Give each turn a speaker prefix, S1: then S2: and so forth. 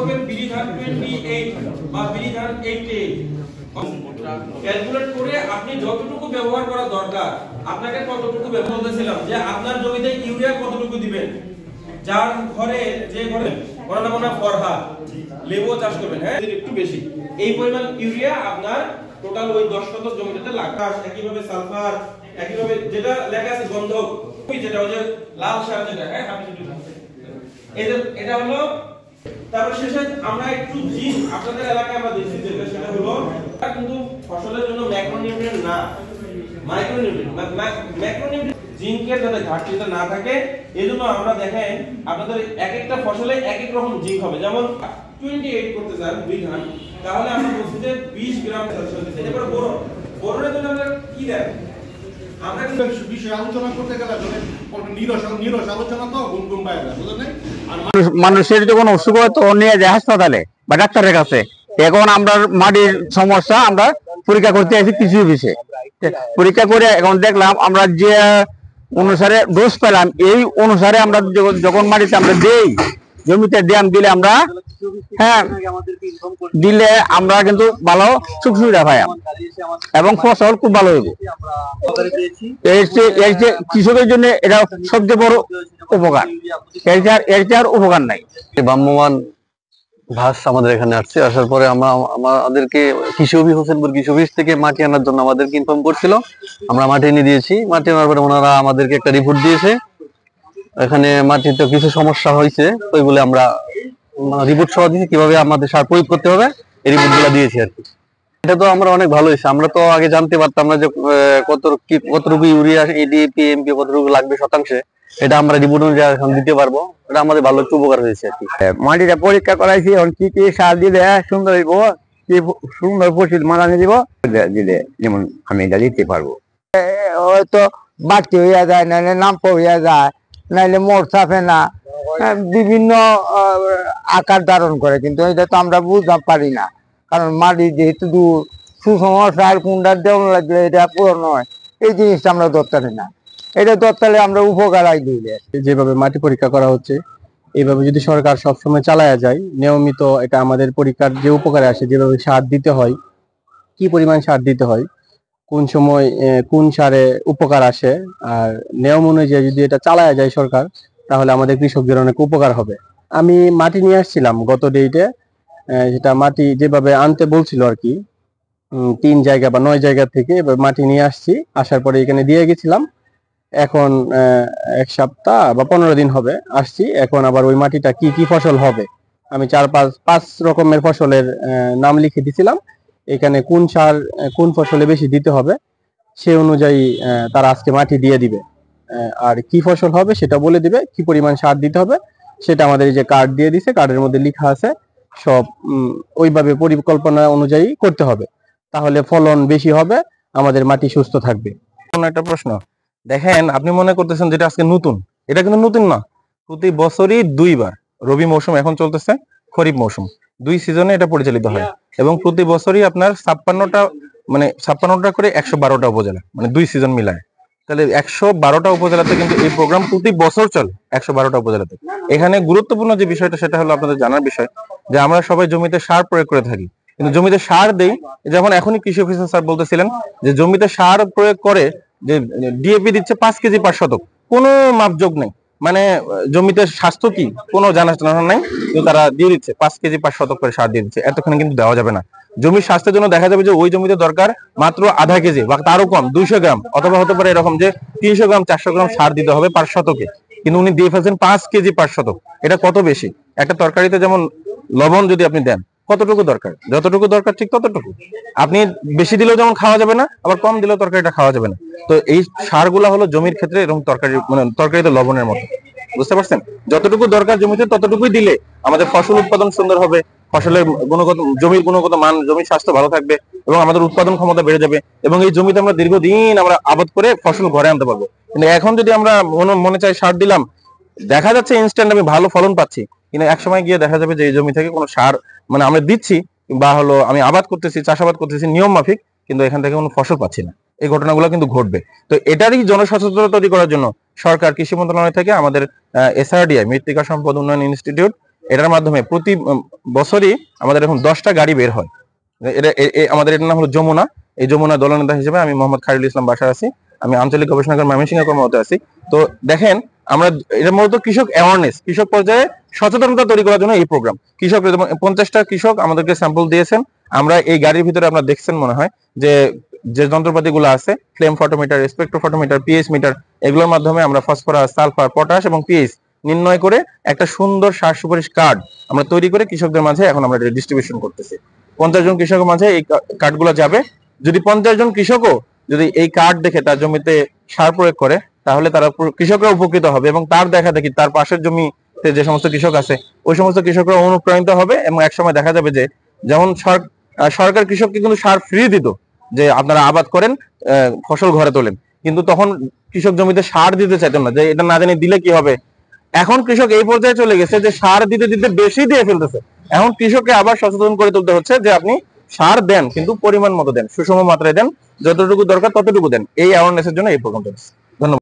S1: করবেন বিধান 28 বা বিধান 88 ক্যালকুলেট করে আপনি যতটুকু ব্যবহার করা দরকার আপনাকে ততটুকু ব্যবহার করতেছিলাম যে আপনার জমিতে ইউরিয়া কতটুকু দিবেন। যার ঘরে যে ঘরে বর্ণনা ফরহাদ লেবু চাষ করবেন, হ্যাঁ একটু বেশি এই পরিমাণ ইউরিয়া আপনার টোটাল ওই 10 শতক জমিতে লাগবে। একইভাবে সালফার, একইভাবে যেটা লেখা আছে গন্ধক, যেটা ওই যে লাল সার যেটা, হ্যাঁ এটা হলো। তারপর শেষে আমরা একটু জিঙ্ক আপনাদের এলাকায় আমরা দেখছি যেটা, সেটা হলো কিন্তু ফসলের জন্য ম্যাক্রোনিউট্রিয়েন্ট না, মাইক্রোনিউট্রিয়েন্ট। ম্যাক্রোনিউট্রিয়েন্ট জিঙ্কের যাতে ঘাটতিটা না থাকে এজন্য আমরা দেখেন আপনাদের এক একটা ফসলে এক এক রকম জিঙ্ক হবে। যেমন 28 করতে চান বিধান, তাহলে আমরা বলছি যে 20 গ্রাম ক্যালসিয়াম দিতে। এরপর বোরনের জন্য আমরা কি দেন, আমরা বিষয় আলোচনা করতে গেলে নিরস আলোচনা তো গুনগুন বাইরে বুঝলেন। আর
S2: মানুষের যখন অসুখ হয় তো নিয়ে যায় হাসপাতালে বা ডাক্তারের কাছে। এখন আমরা মাটির সমস্যা আমরা পরীক্ষা করতে আসি কৃষি অফিসে। পরীক্ষা করে এখন দেখলাম আমরা যে অনুসারে ডোজ পেলাম এই অনুসারে আমরা যখন মাটিতে আমরা দেই, জমিতে ড্যাম দিলে আমরা, হ্যাঁ দিলে আমরা কিন্তু ভালো সুখ সুবিধা পাই এবং ফসল খুব ভালো হইব। কৃষকের জন্য এটা সবচেয়ে বড় উপকার, এর চেয়ে উপকার নাই।
S3: ভ্রাম্যমান ঘাস আমাদের এখানে আসছে, আসার পরে আমাদেরকে কৃষি অফিস, হোসেনপুর কৃষি অফিস থেকে মাটি আনার জন্য আমাদেরকে ইনফর্ম করছিল। আমরা মাটি এনে দিয়েছি। মাটি আনার পরে ওনারা আমাদেরকে একটা রিপোর্ট দিয়েছে, এখানে মাটিতে কিছু সমস্যা হয়েছে, ওইগুলো আমরা রিপোর্ট সহ দিয়েছি, কিভাবে আমাদের সার প্রয়োগ করতে হবে এই রিপোর্ট গুলা দিয়েছি আর কি। এটা তো আমরা অনেক ভালো হয়েছে। আমরা তো আগে জানতে পারতাম না যে কতটুকু ইউরিয়া, এডিএপি, এমপি কতটুকু লাগবে শতাংশে। এটা আমরা রিপোর্ট অনুযায়ী এখন দিতে পারবো। এটা আমাদের ভালো একটু উপকার হয়েছে আর কি।
S2: মাটিটা পরীক্ষা করাইছি, এখন কি কি সার দিলে সুন্দর হইব, কি সুন্দর ফসল মানানি দিব দিলে যেমন আমি এটা দিতে পারবো। হয়তো বাড়তি হইয়া যায়, নাহলে নাম্পা হইয়া যায়, নাহলে মোট চাপে না, বিভিন্ন আকার ধারণ করে, কিন্তু এটা তো আমরা বুঝতে পারি না। কারণ মাটি যেহেতু দূর, সুষম সার কোনটা দেওয়া লাগলে এটা পূরণ হয়, এই জিনিসটা আমরা ধরতে পারি না। এটা ধরতে আমরা উপকার আই দিলে
S4: যেভাবে মাটি পরীক্ষা করা হচ্ছে এইভাবে যদি সরকার সবসময় চালায়া যায় নিয়মিত, এটা আমাদের পরীক্ষার যে উপকারে আসে, যেভাবে সার দিতে হয়, কি পরিমাণ সার দিতে হয়, কোন সময় কোন সারে উপকার আসে, আর নিয়ম অনুযায়ী যদি এটা চালায়া যায় সরকার, তাহলে আমাদের কৃষকদের অনেক উপকার হবে। আমি মাটি নিয়ে আসছিলাম গত ডেটে, যেটা মাটি যেভাবে আনতে বলছিল আর কি, 3 জায়গা বা 9 জায়গা থেকে এবার মাটি নিয়ে আসছি। আসার পরে এখানে দিয়ে গেছিলাম। এখন 1 সপ্তাহ বা 15 দিন হবে আসছি। এখন আবার ওই মাটিটা কি কি ফসল হবে আমি 4-5 রকমের ফসলের নাম লিখে দিছিলাম। এখানে কোন সার কোন ফসলে বেশি দিতে হবে সে অনুযায়ী তারা আজকে মাটি দিয়ে দিবে, আর কি ফসল হবে সেটা বলে দিবে, কি পরিমাণ সার দিতে হবে সেটা আমাদের এই যে কার্ড দিয়ে দিছে, কার্ডের মধ্যে লেখা আছে সব। ওইভাবে পরিকল্পনা অনুযায়ী করতে হবে, তাহলে ফলন বেশি হবে, আমাদের মাটি সুস্থ থাকবে। একটা প্রশ্ন দেখেন, আপনি মনে করতেছেন যেটা আজকে নতুন, এটা কিন্তু নতুন না। প্রতি বছরই 2 বার, রবি মৌসুম এখন চলতেছে, খরিফ মৌসুম, 2 সিজনে এটা পরিচালিত হয়। এবং প্রতি বছরই আপনার 56টা করে 112টা উপজেলা, মানে 2 সিজন মিলায়, তাহলে 112টা উপজেলাতে কিন্তু এই প্রোগ্রাম প্রতি বছর চলে। 112টা উপজেলাতে। এখানে গুরুত্বপূর্ণ যে বিষয়টা সেটা হলো আপনাদের জানার বিষয় যে আমরা সবাই জমিতে সার প্রয়োগ করে থাকি, কিন্তু জমিতে সার দেই, যেমন এখনই কৃষি অফিসার স্যার বলতেছিলেন যে জমিতে সার প্রয়োগ করে যে ডিএপি দিচ্ছে 5 কেজি পার শতক, কোনো মাপযোগ নেই, মানে জমিতে স্বাস্থ্য কি কোনো জানা নাই, কিন্তু তারা দিয়ে দিচ্ছে 5 কেজি পার শতক করে সার দিয়ে দিচ্ছে। এতক্ষণে কিন্তু দেওয়া যাবে না। জমির স্বাস্থ্যের জন্য দেখা যাবে যে ওই জমিতে দরকার মাত্র আধা কেজি বা তারও কম, 200 গ্রাম, অথবা হতে পারে এরকম যে 300 গ্রাম 400 গ্রাম সার দিতে হবে পার শতকে, কিন্তু উনি দিয়ে ফেলছেন 5 কেজি পার শতক। এটা কত বেশি! একটা তরকারিতে যেমন লবণ যদি আপনি দেন কতটুকু দরকার, যতটুকু দরকার ঠিক ততটুকু। আপনি বেশি দিলেও যেমন খাওয়া যাবে না, আবার কম দিলেও তরকারিটা খাওয়া যাবে না। তো এই সারগুলা হলো জমির ক্ষেত্রে এরকম তরকারি, মানে তরকারিতে লবণের মতো, বুঝতে পারছেন? যতটুকু দরকার জমিতে ততটুকুই দিলে আমাদের ফসল উৎপাদন সুন্দর হবে, ফসলের গুণগত, জমির গুণগত মান, জমির স্বাস্থ্য ভালো থাকবে এবং আমাদের উৎপাদন ক্ষমতা বেড়ে যাবে, এবং এই জমিতে আমরা দীর্ঘদিন আমরা আবাদ করে ফসল ঘরে আনতে পারবো। কিন্তু এখন যদি আমরা মনে চাই সার দিলাম, দেখা যাচ্ছে ইনস্ট্যান্ট আমি ভালো ফলন পাচ্ছি, কিন্তু এক সময় গিয়ে দেখা যাবে যে এই জমি থেকে কোনো সার, মানে আমরা দিচ্ছি বা হলো আমি আবাদ করতেছি, চাষাবাদ করতেছি নিয়ম মাফিক, কিন্তু এখান থেকে কোনো ফসল পাচ্ছি না। এই ঘটনাগুলো কিন্তু ঘটবে। তো এটারই জনসচেতনতা তৈরি করার জন্য সরকার কৃষি মন্ত্রণালয় থেকে আমাদের এসআরডিআই, মৃত্তিকা সম্পদ উন্নয়ন ইনস্টিটিউট,
S5: এটার মাধ্যমে প্রতি বছরই আমাদের এখন 10টা গাড়ি বের হয়। আমাদের এটার নাম হলো যমুনা। এই যমুনা দলনেতা হিসেবে আমি মোহাম্মদ খায়রুল ইসলাম বাশার আছি, আমি আঞ্চলিক গবেষণাগার ময়মনসিংহ কর্মরত আছি। তো দেখেন আমরা এটা মূলত কৃষক অ্যাওয়ারনেস, কৃষক পর্যায়ে সচেতনতা তৈরি করার জন্য এই প্রোগ্রাম। কৃষক 50টা কৃষক আমাদেরকে স্যাম্পল দিয়েছেন। আমরা এই গাড়ির ভিতরে আপনারা দেখছেন মনে হয় যে যে যন্ত্রপাতিগুলো আছে, flame photometer, spectrophotometer, pH metre, এগুলোর মাধ্যমে আমরা ফসফরাস, সালফার, পটাশ এবং পিএইচ নির্ণয় করে একটা সুন্দর সার সুপারিশ কার্ড আমরা তৈরি করে কৃষকদের মাঝে এখন আমরা ডিস্ট্রিবিউশন করতেছি। 50 জন কৃষকের মাঝে এই কার্ডগুলো যাবে। যদি 50 জন কৃষকও যদি এই কার্ড দেখে তার জমিতে সার প্রয়োগ করে, তাহলে তারা কৃষকরা উপকৃত হবে এবং তার দেখা দেখি তার পাশের জমিতে যে সমস্ত কৃষক আছে ওই সমস্ত কৃষকরা অনুপ্রাণিত হবে এবং একসময় দেখা যাবে যে যেমন সরকার কৃষককে কিন্তু সার ফ্রি দিত, যে আপনারা আবাদ করেন, ফসল ঘরে তোলেন, কিন্তু তখন কৃষক জমিতে সার দিতে চাইতেন না, যে এটা না জানি দিলে কি হবে। এখন কৃষক এই পর্যায়ে চলে গেছে যে সার দিতে দিতে বেশি দিয়ে ফেলতেছে। এখন কৃষককে আবার সচেতন করে তুলতে হচ্ছে যে আপনি সার দেন কিন্তু পরিমাণ মতো দেন, সুষম মাত্রায় দেন, যতটুকু দরকার ততটুকু দেন। এই অ্যাওয়ারনেসের জন্য এই প্রোগ্রামটা।